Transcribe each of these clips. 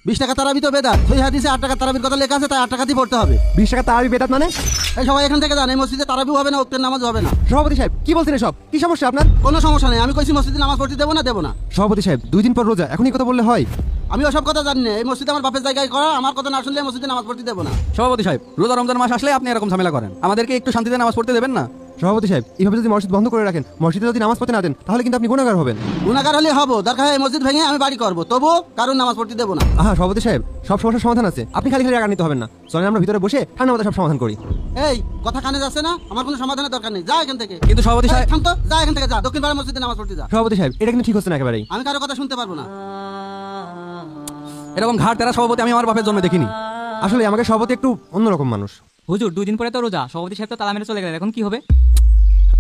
20 টাকা তারাবি তো বেদাত। সহিহ হাদিসে 8 টাকা তারাবির কথা লেখা আছে, তাই 8 টাকাতেই পড়তে হবে। 20 টাকা তারাবি বেদাত মানে? এই সবাই এখান থেকে যান, এই মসজিদে তারাবিও হবে না, ওক্তের নামাজ হবে না। সভাপতি সাহেব কি বলছেন এসব? কি সমস্যা আপনার? কোনো সমস্যা নেই, আমি কইছি মসজিদে নামাজ পড়তে দেবো না, দেবো না। সভাপতি সাহেব 2 দিন পর রোজা, এখন এই কথা বললে হয়? আমি ওসব কথা জানি না, এই মসজিদে আমার বাপের জায়গায় করা, আমার কথা না শুনলে মসজিদে নামাজ পড়তে দেবো না। সভাপতি সাহেব, রোজা রমজান মাস আসলে আপনি এরকম ঝামেলা করেন, আমাদেরকে একটু শান্তিতে নামাজ পড়তে দেবেন না? সভাপতি সাহেব এইভাবে যদি মসজিদ বন্ধ করে রাখেন, মসজিদে যদি নামাজ পড়তে না দেন, তাহলে কিন্তু আপনি গুনাহগার হবেন। গুনাহগার হলে হবো, দরকার হয় এই মসজিদ ভেঙে আমি বাড়ি করবো, তবু কারণ নামাজ পড়তে দেবো না। সভাপতি সাহেব সব সমস্যার সমাধান আছে, আপনি খালি খালি রাগ নিতে হবেন না। চলেন আমরা ভিতরে বসে ঠান্ডা মাথায় সব সমাধান করি। এই কথা কানে যাচ্ছে না? আমার কোনো সমাধানের দরকার নেই, যা এখান থেকে। কিন্তু সভাপতি সাহেব, থাম তো, যা এখান থেকে, যা দক্ষিণ পাড়া মসজিদে নামাজ পড়তে যা। সভাপতি সাহেব এটা কিন্তু ঠিক হচ্ছে না একেবারেই। আমি কারো কথা শুনতে পারবো না। এরকম ঘাট তেরা সভাপতি আমি আমার বাপের জন্মে দেখিনি। আসলে আমাকে সভাপতি একটু অন্যরকম মানুষ। হুজুর 2 দিন পরে তো রোজা, সভাপতি সাহেব তো তালা মেরে চলে গেলেন, এখন কি হবে?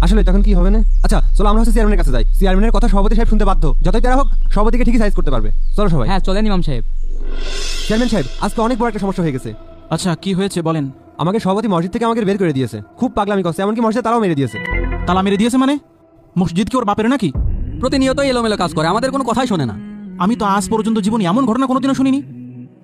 আসলে তখন কি হবে না? আচ্ছা চলো আমরা চেয়ারম্যানের কাছে যাই, চেয়ারম্যানের কথা সভাপতি সাহেব শুনতে বাধ্য, যতই তারা হোক সভাপতিকে ঠিকই সাইজ করতে পারবে। চলো সবাই। হ্যাঁ চলেন ইমাম সাহেব। চেয়ারম্যান সাহেব আজকে অনেক বড় একটা সমস্যা হয়ে গেছে। আচ্ছা কি হয়েছে বলেন। আমাকে সভাপতি মসজিদ থেকে আমাকে বের করে দিয়েছে, খুব পাগলামি করছে, এমনকি মসজিদে তালাও মেরে দিয়েছে। তালা মেরে দিয়েছে মানে? মসজিদ কি ওর বাপের নাকি? প্রতিনিয়তই এলোমেলো কাজ করে, আমাদের কোনো কথাই শোনে না। আমি তো আজ পর্যন্ত জীবনে এমন ঘটনা কোনোদিনও শুনিনি।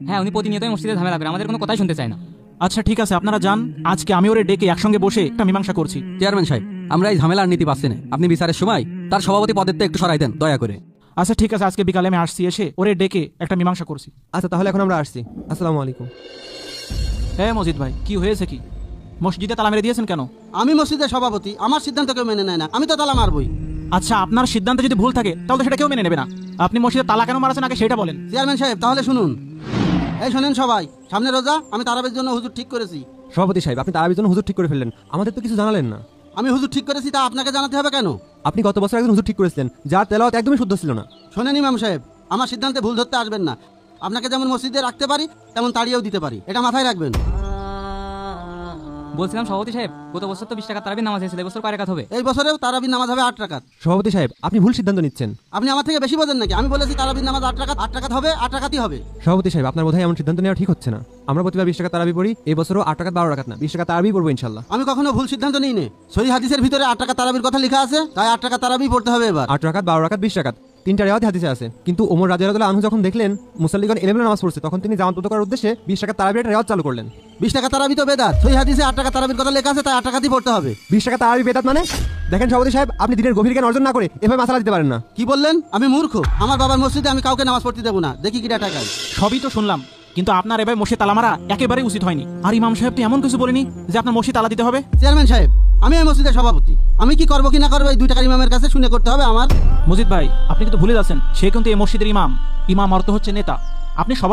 হ্যাঁ উনি প্রতিনিয়তই মসজিদে ঝামেলা করে, আমাদের কোনো কথাই শুনতে চায় না। আচ্ছা ঠিক আছে আপনারা যান, আজকে আমি ওরে ডেকে একসঙ্গে বসে একটা মীমাংসা করছি। চেয়ারম্যান সাহেব, আমরা এই ঝামেলার নীতি পাচ্ছি না, আপনি বিচারের সময় তার সভাপতি পদের একটু সরাই দেন দয়া করে। আচ্ছা ঠিক আছে, আজকে বিকালে আমি আসছি, এসে ওরে ডেকে একটা মীমাংসা করছি। আচ্ছা তাহলে এখন আমরা আসছি। আসসালামু আলাইকুম। হ্যাঁ মজিদ ভাই কি হয়েছে কি? মসজিদে তালা মেরে দিয়েছেন কেন? আমি মসজিদের সভাপতি, আমার সিদ্ধান্ত কেউ মেনে নেয় না, আমি তো তালা মারবই। আচ্ছা আপনার সিদ্ধান্ত যদি ভুল থাকে তাহলে সেটা কেউ মেনে নেবে না। আপনি মসজিদে তালা কেন মারাছেন আগে সেটা বলেন। চেয়ারম্যান সাহেব তাহলে শুনুন। এই শোনেন সবাই, সামনে রোজা, আমি তারাবির জন্য হুজুর ঠিক করেছি। সভাপতি সাহেব আপনি তারাবির জন্য হুজুর ঠিক করে ফেললেন, আমাদের তো কিছু জানালেন না। আমি হুজুর ঠিক করেছি, তা আপনাকে জানাতে হবে কেন? আপনি গত বছর একজন হুজুর ঠিক করেছিলেন, যার তেলাওয়াত একদমই শুদ্ধ ছিল না। শোনেন ইমাম সাহেব, আমার সিদ্ধান্তে ভুল ধরতে আসবেন না। আপনাকে যেমন মসজিদে রাখতে পারি, তেমন তাড়িয়েও দিতে পারি, এটা মাথায় রাখবেন। বলছিলাম সভাপতি সাহেব, গত বছর তো 20 টাকা তারাবির নামাজ হয়েছিল, এবছর কয় রাকাত হবে? এই বছরেও তারাবির নামাজ হবে 8 রাকাত। সভাপতি সাহেব আপনি ভুল সিদ্ধান্ত নিচ্ছেন। আপনি আমার থেকে বেশি বোঝেন নাকি? আমি বলেছি তারাবির নামাজ 8 রাকাত, 8 রাকাত হবে, 8 রাকাতই হবে। সভাপতি সাহেব আপনার বোধহয় এমন সিদ্ধান্ত নেওয়া ঠিক হচ্ছে না। আমরা প্রতিবার 20 টাকা তারাবি পড়ি, এই বছরও 8 টাকা 12 রাকাত না 20 টাকা তারাবি পড়বো ইনশাল্লাহ। আমি কখনো ভুল সিদ্ধান্ত নিই নে। সহিহ হাদিসের ভিতরে 8 টাকা তারাবির কথা লেখা আছে, তাই 8 টাকা তারাবি পড়তে হবে এবার। 8 রাকাত 12 রাকাত 20 রাকাত 3টা রেওয়াত হাদিসে আছে। কিন্তু ওমর রাদিয়াল্লাহু আনহু যখন দেখলেন মুসাল্লিগণ এলোমেলো নামাজ পড়ছে, তখন তিনি জামাত করার উদ্দেশ্যে 20 টাকা তারাবির একটা রেওয়াত চালু করলেন। 20 টাকা তারাবি তো বেদাত। সহিহ হাদিসে 8 টাকা তারাবির কথা লেখা আছে, তাই 8 টাকাতেই পড়তে হবে। 20 টাকা তারাবি বেদাত মানে? দেখেন সভাপতি সাহেব আপনি দিনের গভীর জ্ঞান অর্জন না করে এভাবে মাসালা দিতে পারেন না। কি বললেন? আমি মূর্খ? আমার বাবার মসজিদে আমি কাউকে নামাজ পড়তে দেবো না, দেখি কি টাকায়। সবই তো শুনলাম, কিন্তু আপনার এবার মসজিদ তালা মারা একেবারেই উচিত হয়নি। আর ইমাম সাহেব তো এমন কিছু বলেনি যে আপনার মসজিদ তালা দিতে হবে। চেয়ারম্যান সাহেব, আমি এই মসজিদের সভাপতি, আমি কি করবো কি না করবো এই 2 টাকার ইমামের কাছে শুনে করতে হবে আমার। মজিদ ভাই আপনি কিন্তু ভুলে যাচ্ছেন, সে কিন্তু এই মসজিদের ইমাম। ইমাম অর্থ হচ্ছে নেতা, আপনি সভাপতি।